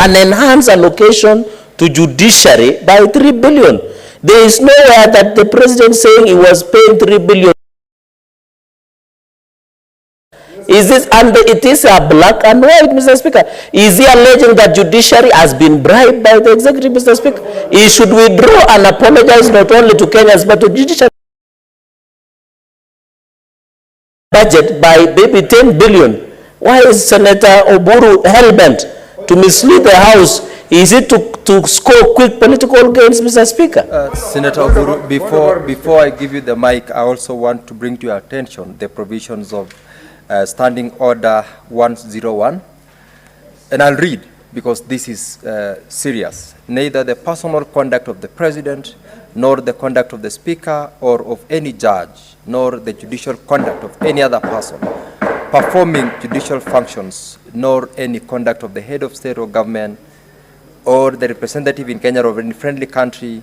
an enhanced allocation to judiciary by 3 billion. There is nowhere that the president saying he was paying 3 billion. Is this, and it is a black and white, Mr. Speaker. Is he alleging that judiciary has been bribed by the executive, Mr. Speaker? He should withdraw and apologize not only to Kenyans but to judiciary. Budget by maybe 10 billion. Why is Senator Oburu hell-bent to mislead the House? Is it to score quick political gains, Mr. Speaker? Senator Oburu, before I give you the mic, I also want to bring to your attention the provisions of Standing Order 101. And I'll read, because this is serious. Neither the personal conduct of the President, nor the conduct of the Speaker, or of any judge, nor the judicial conduct of any other person performing judicial functions, nor any conduct of the head of state or government, or the representative in Kenya or any friendly country,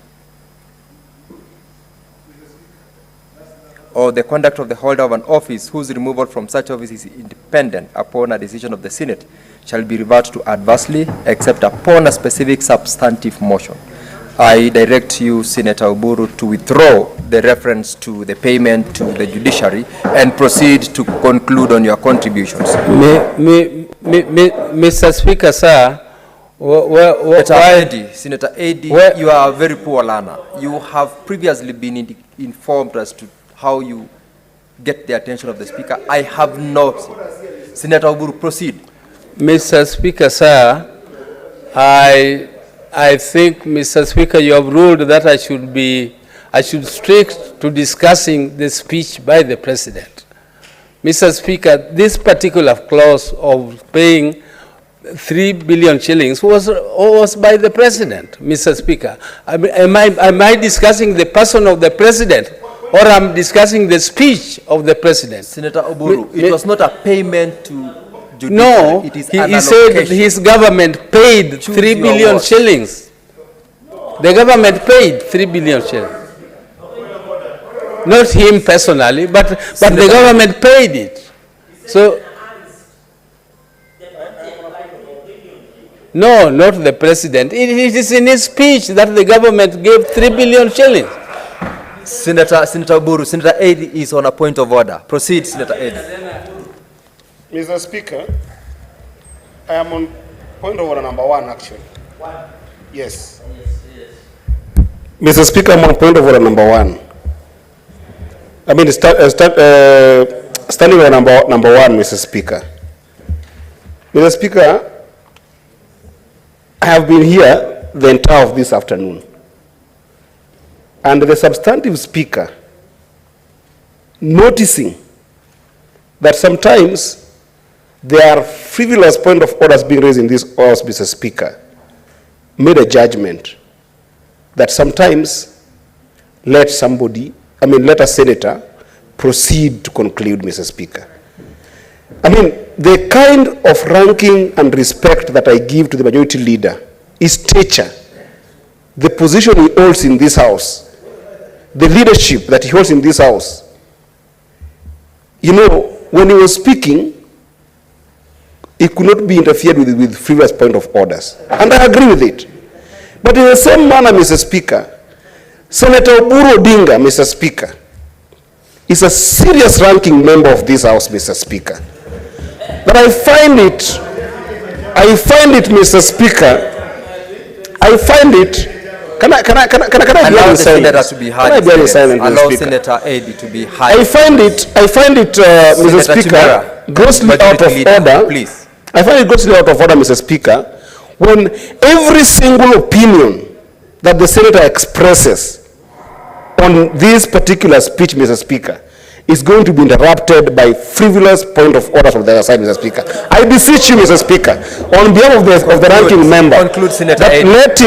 or the conduct of the holder of an office whose removal from such office is independent upon a decision of the Senate shall be reverted to adversely, except upon a specific substantive motion. I direct you, Senator Oburu, to withdraw the reference to the payment to the judiciary and proceed to conclude on your contributions. Mr. Speaker, sir, Senator Eddy, you are a very poor learner. You have previously been informed as to how you get the attention of the Speaker. I have not. Senator Oburu, proceed. Mr. Speaker, sir, I think, Mr. Speaker, you have ruled that I should stick to discussing the speech by the President. Mr. Speaker, this particular clause of paying 3 billion shillings was by the President, Mr. Speaker. Am I discussing the person of the President, or I'm discussing the speech of the President? Senator Oburu, it was not a payment to judiciary. No, it is he said his government paid 3 billion shillings. The government paid 3 billion shillings. Not him personally, but the government paid it. So, no, not the President. It is in his speech that the government gave 3 billion shillings. Senator Oburu, Senator Eddy is on a point of order. Proceed, Senator Eddy. Mr. Speaker, I am on point of order number 1, actually. Yes. Mr. Speaker, I'm on point of order number 1. I mean, standing on number 1, Mr. Speaker. Mr. Speaker, I have been here the entire of this afternoon. And the substantive Speaker, noticing that sometimes there are frivolous point of orders being raised in this House, Mr. Speaker, made a judgment that sometimes let a senator proceed to conclude, Mr. Speaker. I mean, the kind of ranking and respect that I give to the majority leader is stature, the position he holds in this House, the leadership that he holds in this House. You know, when he was speaking, it could not be interfered with frivolous point of orders. And I agree with it. But in the same manner, Mr. Speaker, Senator Oburu Odinga, Mr. Speaker, is a serious ranking member of this House, Mr. Speaker. But I find it, Mr. Speaker, can I allow the senator to be heard? Allow Senator Eddy to be heard. I find it, Mr. Speaker, grossly out of order. Please. I find it grossly out of order, Mr. Speaker, when every single opinion that the senator expresses on this particular speech, Mr. Speaker, is going to be interrupted by frivolous point of order from the other side, Mr. Speaker. I beseech you, Mr. Speaker, on behalf of the ranking member, conclude, Senator Eddy. let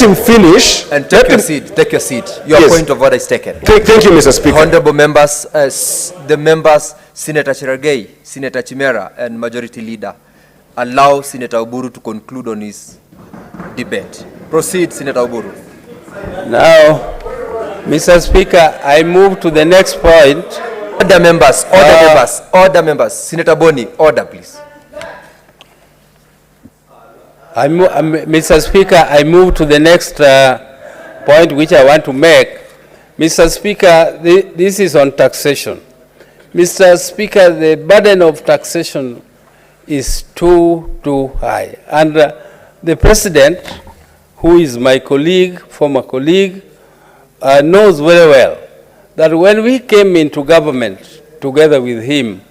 him finish. And take your seat. Take your seat. Your point of order is taken. Thank you, Mr. Speaker. Honorable members, the members, Senator Cherargei, Senator Chimera, and Majority Leader, allow Senator Oburu to conclude on his debate. Proceed, Senator Oburu. Now, Mr. Speaker, I move to the next point. Order members, order members. Senator Boni, order, please. Mr. Speaker, I move to the next point which I want to make. Mr. Speaker, this is on taxation. Mr. Speaker, the burden of taxation is too high. And the President, who is my colleague, former colleague, knows very well that when we came into government together with him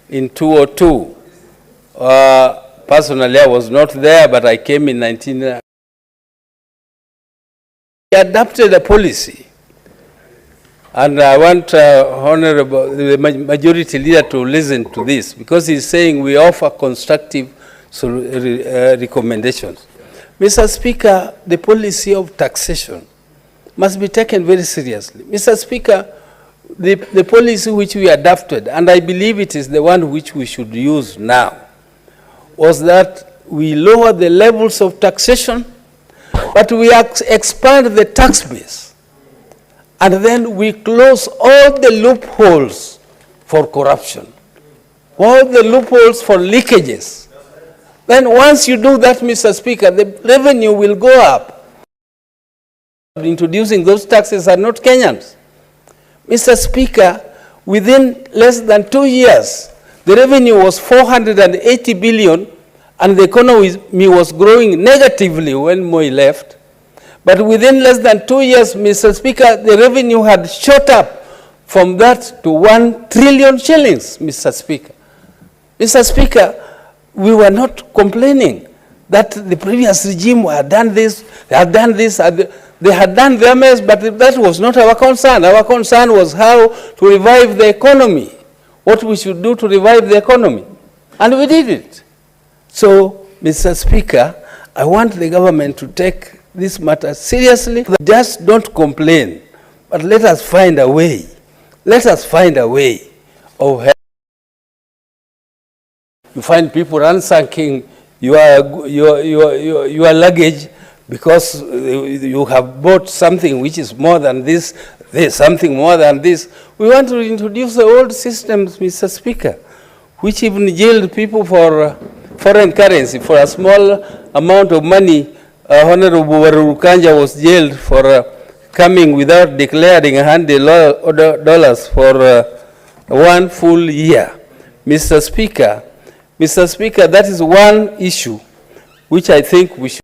in 2002, personally I was not there, but I came in 1990. He adopted a policy. And I want the majority leader to listen to this, because he's saying we offer constructive recommendations. Mr. Speaker, the policy of taxation must be taken very seriously. Mr. Speaker, the policy which we adopted, and I believe it is the one which we should use now, was that we lower the levels of taxation, but we expand the tax base. And then we close all the loopholes for corruption, all the loopholes for leakages. Then once you do that, Mr. Speaker, the revenue will go up. Introducing those taxes are not Kenyans. Mr. Speaker, within less than 2 years, the revenue was 480 billion, and the economy was growing negatively when Moi left. But within less than 2 years, Mr. Speaker, the revenue had shot up from that to 1 trillion shillings, Mr. Speaker. Mr. Speaker, we were not complaining that the previous regime had done this, they had done this, they had done their best, but that was not our concern. Our concern was how to revive the economy, what we should do to revive the economy. And we did it. So, Mr. Speaker, I want the government to take this matter seriously. Just don't complain, but let us find a way. Let us find a way of help. You find people ransacking your luggage because you have bought something which is more than this, something more than this. We want to introduce the old systems, Mr. Speaker, which even jailed people for foreign currency. For a small amount of money, Honorable Oburu was jailed for coming without declaring $100 for 1 full year. Mr. Speaker, that is one issue which I think we should